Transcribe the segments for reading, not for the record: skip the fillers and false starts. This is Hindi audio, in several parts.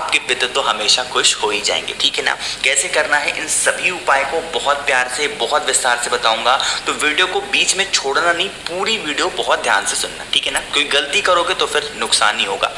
आपके पितर तो हमेशा खुश हो ही जाएंगे। ठीक है ना। कैसे करना है इन सभी उपाय को बहुत प्यार से बहुत विस्तार से बताऊंगा, तो वीडियो को बीच में छोड़ना नहीं, पूरी वीडियो बहुत ध्यान से सुनना। ठीक है ना। कोई गलती करोगे तो फिर नुकसान ही होगा।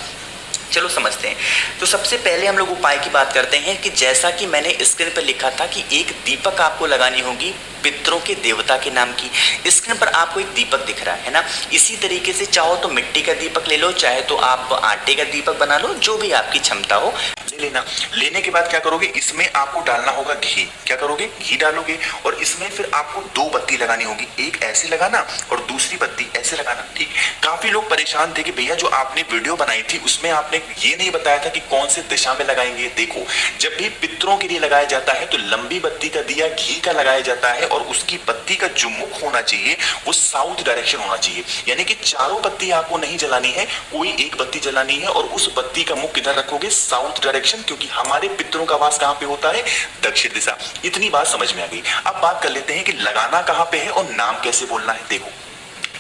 चलो समझते हैं। तो सबसे पहले हम लोग उपाय की बात करते हैं कि जैसा कि मैंने स्क्रीन पर लिखा था कि एक दीपक आपको लगानी होगी पितरों के देवता के नाम की। स्क्रीन पर आपको एक दीपक दिख रहा है ना। इसी तरीके से चाहो तो मिट्टी का दीपक ले लो, चाहे तो आप आटे का दीपक बना लो, जो भी आपकी क्षमता हो ले लेना। लेने के बाद क्या करोगे, इसमें आपको डालना होगा घी। क्या करोगे, घी डालोगे और इसमें फिर आपको दो बत्ती लगानी होगी, एक ऐसे लगाना और दूसरी बत्ती ऐसे लगाना। ठीक। काफी लोग परेशान थे कि भैया जो आपने वीडियो बनाई थी उसमें आपने ये नहीं बताया था कि कौन से दिशा में लगाएंगे। देखो, जब भी पितरों के लिए लगाया जाता है तो लंबी बत्ती का दिया घी का लगाया जाता है और उसकी बत्ती का जो मुख होना चाहिए वो साउथ डायरेक्शन होना चाहिए। यानी कि चारों बत्ती आपको नहीं जलानी है, कोई एक बत्ती जलानी है और उस बत्ती का मुख किधर रखोगे, साउथ डायरेक्शन, क्योंकि हमारे पितरों का वास कहां पे होता है, दक्षिण दिशा। इतनी बात समझ में आ गई। अब बात कर लेते हैं कि लगाना कहां पे है और नाम कैसे बोलना है। देखो,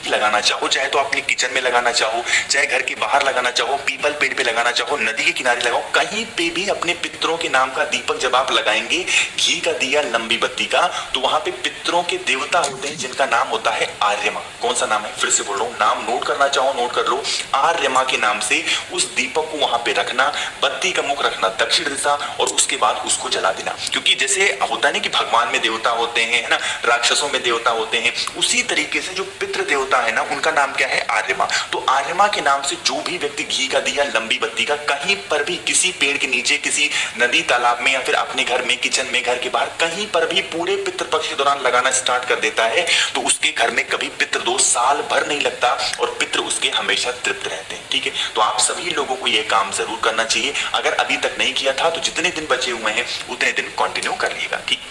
लगाना चाहो चाहे तो अपने किचन में लगाना चाहो, चाहे घर के बाहर लगाना चाहो, पीपल पेड़ पे लगाना चाहो, नदी के किनारे लगाओ, कहीं पे भी अपने पितरों के नाम का दीपक जब आप लगाएंगे, घी का दिया लंबी बत्ती का, तो वहां पे पितरों के देवता होते हैं जिनका नाम होता है आर्यमा। कौन सा नाम है, फिर से बोल रहा हूं, नाम नोट करना चाहो नोट कर लो, आर्यमा के नाम से उस दीपक को वहां पे रखना, बत्ती का मुख रखना दक्षिण दिशा और उसके बाद उसको जला देना। क्योंकि जैसे होता है ना कि भगवान में देवता होते हैं, है ना, राक्षसों में देवता होते हैं, उसी तरीके से जो पितृ देवता है ना उनका नाम क्या है, आर्यमा। तो आर्यमा के नाम से जो भी व्यक्ति घी का दिया लंबी बत्ती का कहीं पर भी, किसी पेड़ के नीचे, किसी नदी तालाब में या फिर अपने घर में, किचन में, घर के बाहर कहीं पर भी पूरे पितृपक्ष के दौरान लगाना स्टार्ट कर देता है तो उसके घर में कभी पितृदोष साल भर नहीं लगता और पितृ उसके हमेशा तृप्त रहते हैं। ठीक है। तो आप सभी लोगों को यह काम जरूर करना चाहिए। अगर अभी तक नहीं किया था तो जितने दिन बचे हुए हैं उतने दिन कंटिन्यू कर लिएगा। ठीक।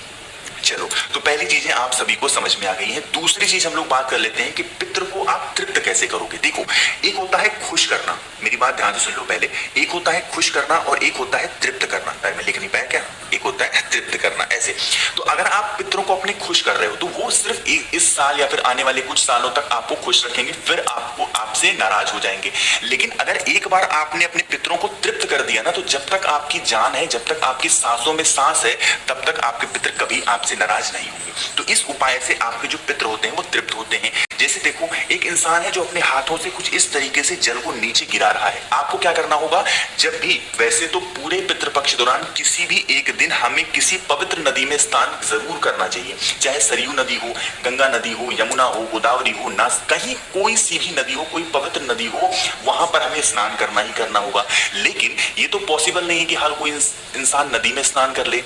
चलो, तो पहली चीजें आप सभी को समझ में आ गई है। दूसरी चीज हम लोग बात कर लेते हैं कि पितृ को आप तृप्त कैसे करोगे। देखो, एक होता है खुश करना, मेरी बात ध्यान से सुन लो पहले, एक होता है खुश करना और एक होता है तृप्त करना। मैं लिख नहीं पाया क्या, एक होता है तृप्त करना ऐसे। तो अगर आप पितरों को अपने खुश कर रहे हो तो वो सिर्फ इस साल या फिर आने वाले कुछ सालों तक आपको खुश रखेंगे, फिर आपको आपसे नाराज हो जाएंगे। लेकिन अगर एक बार आपने अपने पितरों को तृप्त कर दिया ना, तो जब तक आपकी जान है, जब तक आपकी सांसों में सांस है, तब तक आपके पितर कभी आपसे नाराज नहीं होंगे। तो इस उपाय से आपके जो पितर होते हैं वो तृप्त होते हैं। जैसे देखो, एक इंसान है जो अपने हाथों से कुछ इस तरीके से जल को नीचे गिरा रहा है, आपको क्या करना होगा, जब भी, वैसे तो पूरे पितृपक्ष दौरान किसी भी एक दिन हमें किसी पवित्र नदी में स्नान जरूर करना चाहिए, चाहे सरयू नदी हो, गंगा नदी हो, यमुना हो, गोदावरी हो, नास, कहीं कोई सी भी नदी हो, कोई पवित्र नदी हो, वहां पर हमें स्नान करना ही करना होगा। लेकिन ये तो पॉसिबल नहीं है कि हर कोई इंसान नदी में स्नान कर ले।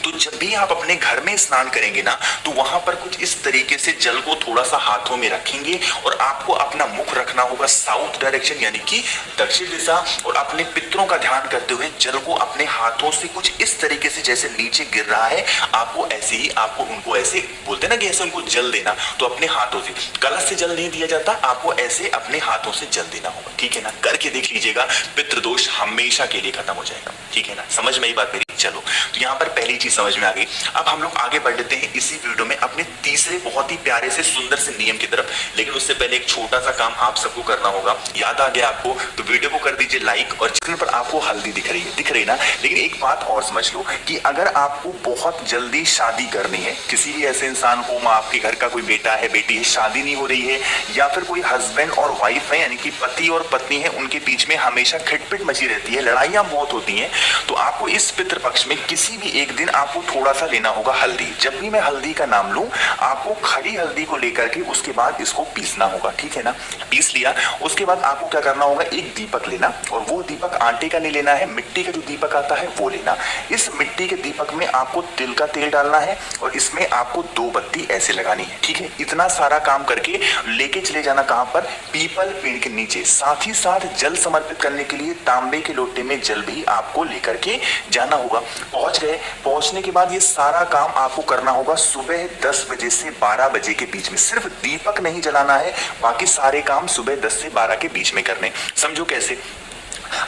तो जब भी आप अपने घर में स्नान करेंगे ना, तो वहां पर कुछ इस तरीके से जल को थोड़ा सा हाथों में रखेंगे और आपको अपना मुख रखना होगा साउथ डायरेक्शन यानी कि दक्षिण दिशा, और अपने पितरों का ध्यान करते हुए जल को अपने हाथों से कुछ इस तरीके से जैसे नीचे गिर रहा है, आपको ऐसे ही, आपको उनको ऐसे बोलते ना कि ऐसे उनको जल देना, तो अपने हाथों से, कलश से जल नहीं दिया जाता, आपको ऐसे अपने हाथों से जल देना होगा। ठीक है ना, करके देख लीजिएगा, पितृदोष हमेशा के लिए खत्म हो जाएगा। ठीक है ना, समझ में आई बात मेरी। चलो, तो यहाँ पर पहली चीज समझ में आ गई। अब हम लोग आगे बढ़ लेते हैं इसी वीडियो में अपने तीसरे बहुत ही प्यारे से सुंदर से नियम की तरफ। लेकिन उससे पहले एक छोटा सा काम आप सबको करना होगा। याद आ गया आपको तो वीडियो को कर दीजिए लाइक, और जिस पर आपको हल्दी दिख रही है ना, लेकिन एक बात और समझ लो कि अगर आपको बहुत जल्दी शादी करनी है, किसी भी ऐसे इंसान को, आपके घर का कोई बेटा है, बेटी है, शादी नहीं हो रही है, या फिर कोई हस्बैंड और वाइफ है यानी कि पति और पत्नी है, उनके बीच में हमेशा खिटपिट मची रहती है, लड़ाइयां बहुत होती हैं, तो आपको इस पितृपक्ष में किसी भी एक दिन आपको थोड़ा सा लेना होगा हल्दी। जब भी मैं हल्दी का नाम लूं, आपको खड़ी हल्दी को लेकर के उसके बाद इसको पीसना होगा। ठीक है ना, पीस लिया, उसके बाद आपको क्या करना होगा, एक दीपक लेना, और वो दीपक आटे का नहीं लेना है, मिट्टी का जो दीपक आता है वो लेना। इस मिट्टी के दीपक में आपको तिल का तेल डालना है और इसमें आपको दो बत्ती ऐसे लगानी है। ठीक है, इतना सारा काम करके लेके चले जाना कहां पर, पीपल पेड़ के नीचे। साथ ही साथ जल समर्पित करने के लिए तांबे के लोटे में जल भी आपको लेकर के जाना होगा। पहुंच गए, पहुंचने के बाद ये सारा काम आपको करना होगा सुबह 10 बजे से 12 बजे के बीच में। सिर्फ दीपक नहीं जलाना है, बाकी सारे काम सुबह 10 से 12 के बीच में करने। समझो कैसे,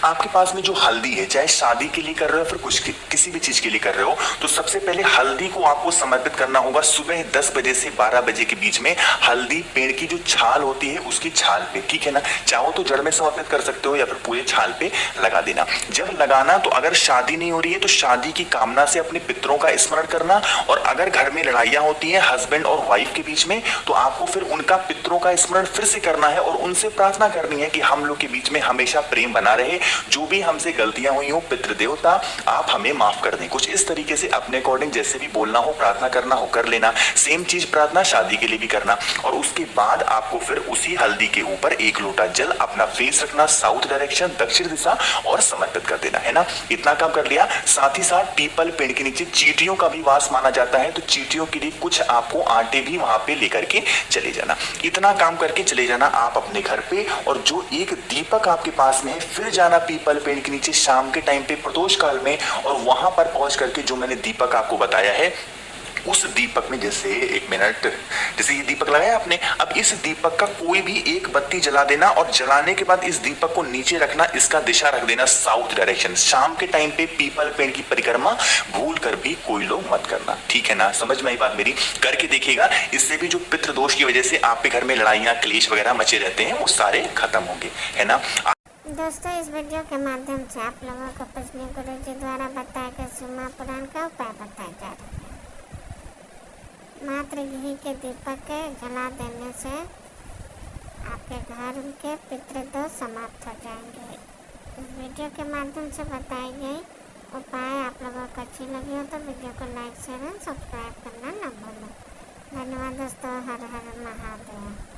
आपके पास में जो हल्दी है, चाहे शादी के लिए कर रहे हो फिर कुछ किसी भी चीज के लिए कर रहे हो, तो सबसे पहले हल्दी को आपको समर्पित करना होगा सुबह 10 बजे से 12 बजे के बीच में। हल्दी पेड़ की जो छाल होती है उसकी छाल पे, ठीक है ना, चाहो तो जड़ में समर्पित कर सकते हो या फिर पूरे छाल पे लगा देना। जब लगाना तो अगर शादी नहीं हो रही है तो शादी की कामना से अपने पितरों का स्मरण करना, और अगर घर में लड़ाइयां होती हैं हस्बैंड और वाइफ के बीच में तो आपको फिर उनका पितरों का स्मरण फिर से करना है और उनसे प्रार्थना करनी है कि हम लोग के बीच में हमेशा प्रेम बना रहे, जो भी हमसे गलतियां हुई हो पितृ देवता आप हमें माफ कर दें। कुछ इस तरीके से अपने अकॉर्डिंग जैसे भी बोलना हो, प्रार्थना करना हो कर लेना। सेम चीज प्रार्थना शादी के लिए भी करना, और उसके बाद आपको फिर उसी हल्दी के ऊपर 1 लोटा जल अपना फेस रखना साउथ डायरेक्शन, दक्षिण दिशा, और समर्पित कर देना है ना। इतना काम कर लिया। साथ ही साथ पीपल पेड़ के नीचे चींटियों का भी वास माना जाता है, तो चींटियों के लिए कुछ आपको आटे भी वहां पे लेकर के चले जाना। इतना काम करके चले जाना आप अपने घर पे, और जो एक दीपक आपके पास में है फिर जाना पीपल पेड़ के नीचे शाम के टाइम पे प्रदोष काल में, और वहां पर पहुंच करके जो मैंने दीपक आपको बताया है उस दीपक में, जैसे 1 मिनट, जैसे ये दीपक लगाया आपने, अब इस दीपक का कोई भी एक बत्ती जला देना, और जलाने के बाद इस दीपक को नीचे रखना, इसका दिशा रख देना साउथ डायरेक्शन। शाम के टाइम पे पीपल पेड़ की परिक्रमा भूल कर भी कोई लोग मत करना, ठीक है ना। समझ में आई बात मेरी? करके देखिएगा, इससे भी जो पितृदोष की वजह से आपके घर में लड़ाइयां क्लेश वगैरह मचे रहते हैं वो सारे खत्म होंगे, है ना। दोस्तों, इस वीडियो के माध्यम से आप लोगों को पूजनीय गुरु जी द्वारा बताए गए सुमा पुराण का उपाय बताया जा रहा है। मात्र घी के दीपक जला देने से आपके घर के पितृदोष समाप्त हो जाएंगे। इस वीडियो के माध्यम से बताई गई उपाय आप लोगों को अच्छी लगी हो तो वीडियो को लाइक शेयर एंड सब्सक्राइब करना न भूलें। धन्यवाद दोस्तों। हर हर महादेव।